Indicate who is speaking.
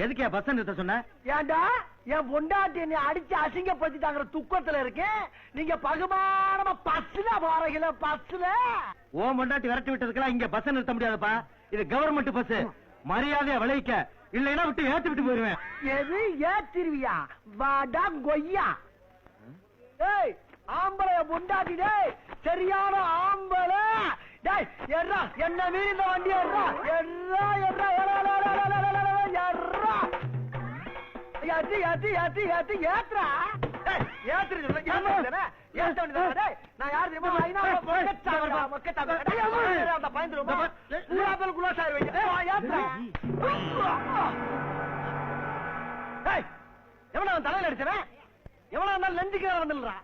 Speaker 1: எதுக்கே பஸ் நிறுத்த சொன்ன?
Speaker 2: ஏண்டா என் பொண்டாட்டி என்னை அடிச்சு அசிங்கப்படுத்திட்டாங்கிற துக்கத்துல இருக்கேன். நீங்க பகுமானமா பஸ்ல போறீங்களா? பஸ்ல
Speaker 1: ஓ பொண்டாட்டி விரட்டி விட்டதுக்கெல்லாம் இங்க பஸ் நிறுத்த முடியாதுப்பா. இது கவர்மெண்ட் பஸ். மரியாதையா விளைவிக்க, இல்லைன்னா விட்டு ஏத்தி விட்டு போயிருவேன்.
Speaker 2: எது ஏத்திருவியா? வாடா கொய்யா. டேய் ஆம்பளைய பொண்டாட்டி, டேய் சரியான ஆம்பளை. டேய் எர்ரா, என்ன மீறி இந்த வண்டி எர்ரா எர்ரா எர்ரா எர்ரா. ஏத்தி ஏத்தி ஏத்தி ஏத்தி ஏத்ரா. டேய் ஏத்துற சொல்ல ஏத்த வேண்டியதா? டேய் நான் யார் தெரியுமா? ஐனா மக்கத்தாங்க டேய் அந்த பயந்துருமா பூராபல் குலோஸ் ஆயிருவீங்க. டேய் ஏத்ரா. டேய் எவனா தலையில அடிச்சவன்? எவனா இருந்தாலும் நெஞ்சுக்கு வந்துடுறா.